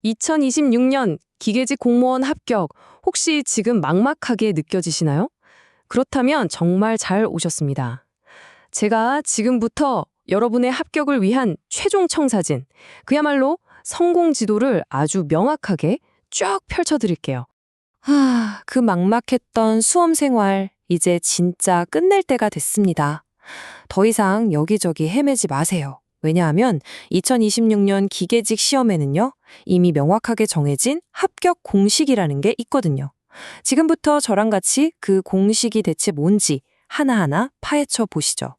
2026년 기계직 공무원 합격, 혹시 지금 막막하게 느껴지시나요? 그렇다면 정말 잘 오셨습니다. 제가 지금부터 여러분의 합격을 위한 최종 청사진, 그야말로 성공 지도를 아주 명확하게 쫙 펼쳐드릴게요. 그 막막했던 수험 생활, 이제 진짜 끝낼 때가 됐습니다. 더 이상 여기저기 헤매지 마세요. 왜냐하면 2026년 기계직 시험에는요, 이미 명확하게 정해진 합격 공식이라는 게 있거든요. 지금부터 저랑 같이 그 공식이 대체 뭔지 하나하나 파헤쳐 보시죠.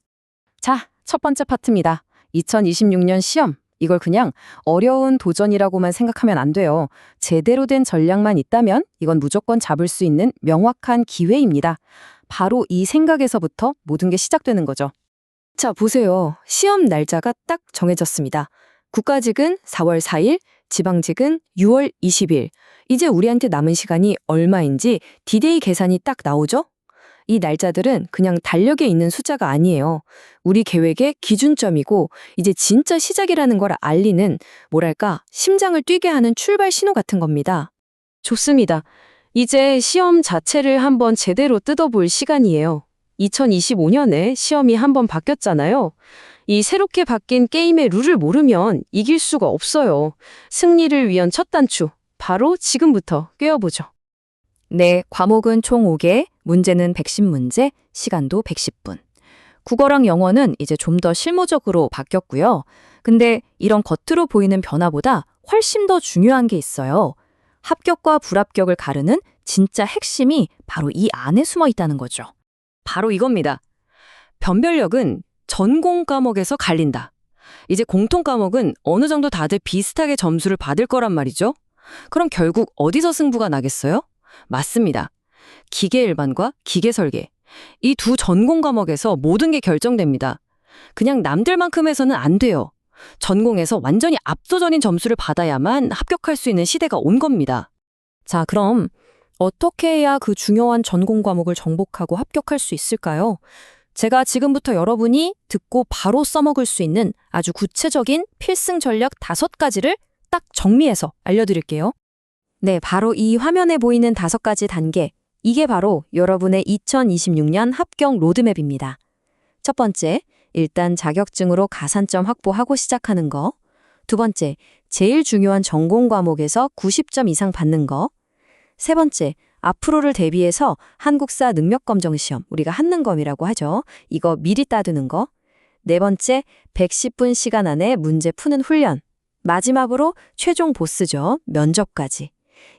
자, 첫 번째 파트입니다. 2026년 시험. 이걸 그냥 어려운 도전이라고만 생각하면 안 돼요. 제대로 된 전략만 있다면 이건 무조건 잡을 수 있는 명확한 기회입니다. 바로 이 생각에서부터 모든 게 시작되는 거죠. 자, 보세요. 시험 날짜가 딱 정해졌습니다. 국가직은 4월 4일, 지방직은 6월 20일. 이제 우리한테 남은 시간이 얼마인지 디데이 계산이 딱 나오죠? 이 날짜들은 그냥 달력에 있는 숫자가 아니에요. 우리 계획의 기준점이고 이제 진짜 시작이라는 걸 알리는, 뭐랄까, 심장을 뛰게 하는 출발 신호 같은 겁니다. 좋습니다. 이제 시험 자체를 한번 제대로 뜯어볼 시간이에요. 2025년에 시험이 한번 바뀌었잖아요. 이 새롭게 바뀐 게임의 룰을 모르면 이길 수가 없어요. 승리를 위한 첫 단추, 바로 지금부터 꿰어보죠. 네, 과목은 총 5개, 문제는 110문제, 시간도 110분. 국어랑 영어는 이제 좀 더 실무적으로 바뀌었고요. 근데 이런 겉으로 보이는 변화보다 훨씬 더 중요한 게 있어요. 합격과 불합격을 가르는 진짜 핵심이 바로 이 안에 숨어 있다는 거죠. 바로 이겁니다. 변별력은 전공 과목에서 갈린다. 이제 공통 과목은 어느 정도 다들 비슷하게 점수를 받을 거란 말이죠. 그럼 결국 어디서 승부가 나겠어요? 맞습니다. 기계 일반과 기계 설계. 이 두 전공 과목에서 모든 게 결정됩니다. 그냥 남들만큼 해서는 안 돼요. 전공에서 완전히 압도적인 점수를 받아야만 합격할 수 있는 시대가 온 겁니다. 자, 그럼 어떻게 해야 그 중요한 전공 과목을 정복하고 합격할 수 있을까요? 제가 지금부터 여러분이 듣고 바로 써먹을 수 있는 아주 구체적인 필승 전략 5가지를 딱 정리해서 알려드릴게요. 네, 바로 이 화면에 보이는 5가지 단계. 이게 바로 여러분의 2026년 합격 로드맵입니다. 첫 번째, 일단 자격증으로 가산점 확보하고 시작하는 거. 두 번째, 제일 중요한 전공 과목에서 90점 이상 받는 거. 세 번째, 앞으로를 대비해서 한국사 능력검정 시험, 우리가 한능검이라고 하죠. 이거 미리 따두는 거. 네 번째, 110분 시간 안에 문제 푸는 훈련. 마지막으로 최종 보스죠. 면접까지.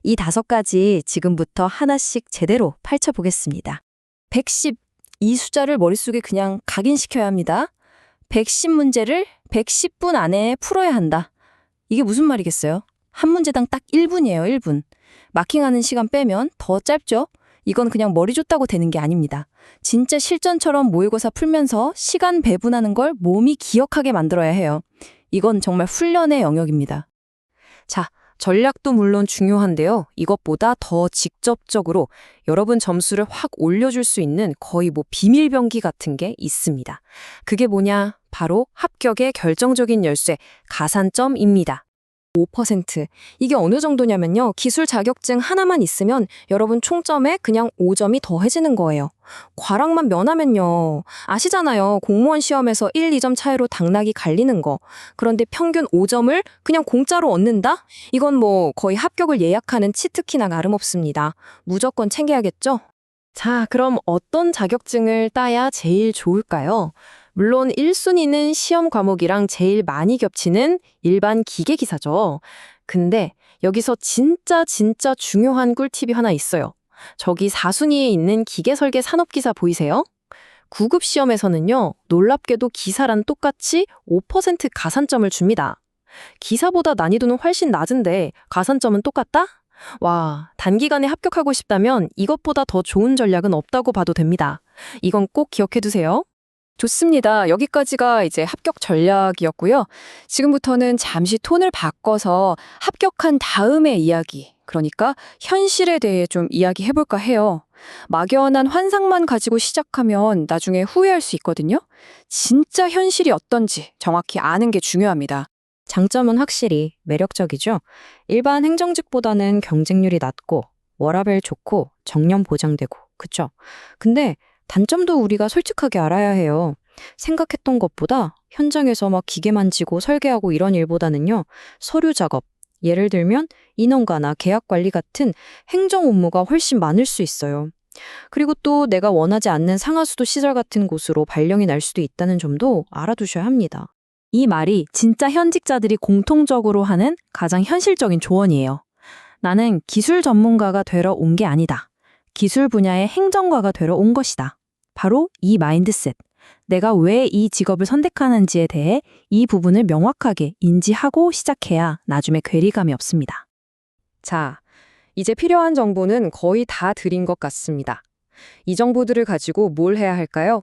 이 5가지 지금부터 하나씩 제대로 펼쳐보겠습니다. 110, 이 숫자를 머릿속에 그냥 각인시켜야 합니다. 110문제를 110분 안에 풀어야 한다. 이게 무슨 말이겠어요? 한 문제당 딱 1분이에요, 1분. 마킹하는 시간 빼면 더 짧죠? 이건 그냥 머리 줬다고 되는 게 아닙니다. 진짜 실전처럼 모의고사 풀면서 시간 배분하는 걸 몸이 기억하게 만들어야 해요. 이건 정말 훈련의 영역입니다. 자, 전략도 물론 중요한데요. 이것보다 더 직접적으로 여러분 점수를 확 올려줄 수 있는 거의 비밀병기 같은 게 있습니다. 그게 뭐냐? 바로 합격의 결정적인 열쇠, 가산점입니다. 5%. 이게 어느 정도냐면요. 기술 자격증 하나만 있으면 여러분 총점에 그냥 5점이 더해지는 거예요. 과락만 면하면요. 아시잖아요. 공무원 시험에서 1, 2점 차이로 당락이 갈리는 거. 그런데 평균 5점을 그냥 공짜로 얻는다? 이건 거의 합격을 예약하는 치트키나 나름없습니다. 무조건 챙겨야겠죠? 자, 그럼 어떤 자격증을 따야 제일 좋을까요? 물론 1순위는 시험 과목이랑 제일 많이 겹치는 일반 기계기사죠. 근데 여기서 진짜 중요한 꿀팁이 하나 있어요. 저기 4순위에 있는 기계설계 산업기사 보이세요? 9급 시험에서는요, 놀랍게도 기사랑 똑같이 5% 가산점을 줍니다. 기사보다 난이도는 훨씬 낮은데 가산점은 똑같다? 와, 단기간에 합격하고 싶다면 이것보다 더 좋은 전략은 없다고 봐도 됩니다. 이건 꼭 기억해두세요. 좋습니다. 여기까지가 이제 합격 전략이었고요. 지금부터는 잠시 톤을 바꿔서 합격한 다음의 이야기, 그러니까 현실에 대해 좀 이야기해볼까 해요. 막연한 환상만 가지고 시작하면 나중에 후회할 수 있거든요. 진짜 현실이 어떤지 정확히 아는 게 중요합니다. 장점은 확실히 매력적이죠. 일반 행정직보다는 경쟁률이 낮고 워라밸 좋고 정년 보장되고 그쵸? 근데 단점도 우리가 솔직하게 알아야 해요. 생각했던 것보다 현장에서 막 기계 만지고 설계하고 이런 일보다는요. 서류 작업, 예를 들면 인원과나 계약 관리 같은 행정 업무가 훨씬 많을 수 있어요. 그리고 또 내가 원하지 않는 상하수도 시설 같은 곳으로 발령이 날 수도 있다는 점도 알아두셔야 합니다. 이 말이 진짜 현직자들이 공통적으로 하는 가장 현실적인 조언이에요. 나는 기술 전문가가 되러 온 게 아니다. 기술 분야의 행정가가 되러 온 것이다. 바로 이 마인드셋. 내가 왜 이 직업을 선택하는지에 대해 이 부분을 명확하게 인지하고 시작해야 나중에 괴리감이 없습니다. 자, 이제 필요한 정보는 거의 다 드린 것 같습니다. 이 정보들을 가지고 뭘 해야 할까요?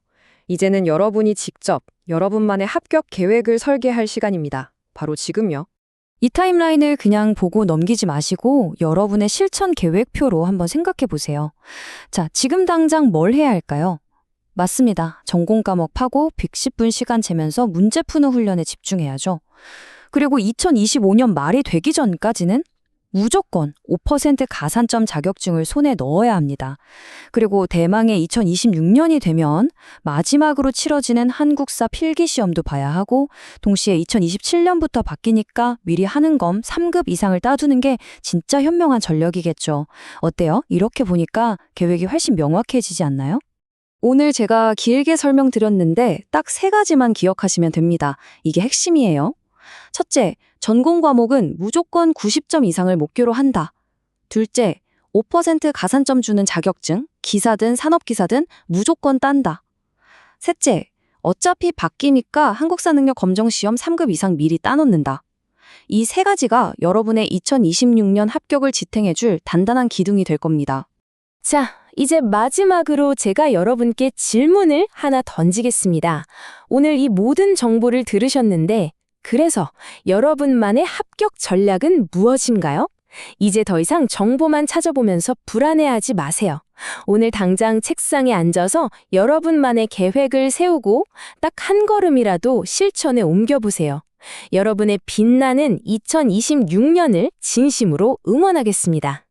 이제는 여러분이 직접 여러분만의 합격 계획을 설계할 시간입니다. 바로 지금요. 이 타임라인을 그냥 보고 넘기지 마시고 여러분의 실천 계획표로 한번 생각해 보세요. 자, 지금 당장 뭘 해야 할까요? 맞습니다. 전공 과목 파고 110분 시간 재면서 문제 푸는 훈련에 집중해야죠. 그리고 2025년 말이 되기 전까지는 무조건 5% 가산점 자격증을 손에 넣어야 합니다. 그리고 대망의 2026년이 되면 마지막으로 치러지는 한국사 필기시험도 봐야 하고 동시에 2027년부터 바뀌니까 미리 하는 검 3급 이상을 따두는 게 진짜 현명한 전략이겠죠. 어때요? 이렇게 보니까 계획이 훨씬 명확해지지 않나요? 오늘 제가 길게 설명드렸는데 딱 3가지만 기억하시면 됩니다. 이게 핵심이에요. 첫째, 전공 과목은 무조건 90점 이상을 목표로 한다. 둘째, 5% 가산점 주는 자격증, 기사든 산업기사든 무조건 딴다. 셋째, 어차피 바뀌니까 한국사 능력 검정 시험 3급 이상 미리 따놓는다. 이 3가지가 여러분의 2026년 합격을 지탱해줄 단단한 기둥이 될 겁니다. 자, 이제 마지막으로 제가 여러분께 질문을 하나 던지겠습니다. 오늘 이 모든 정보를 들으셨는데 그래서 여러분만의 합격 전략은 무엇인가요? 이제 더 이상 정보만 찾아보면서 불안해하지 마세요. 오늘 당장 책상에 앉아서 여러분만의 계획을 세우고 딱 한 걸음이라도 실천에 옮겨보세요. 여러분의 빛나는 2026년을 진심으로 응원하겠습니다.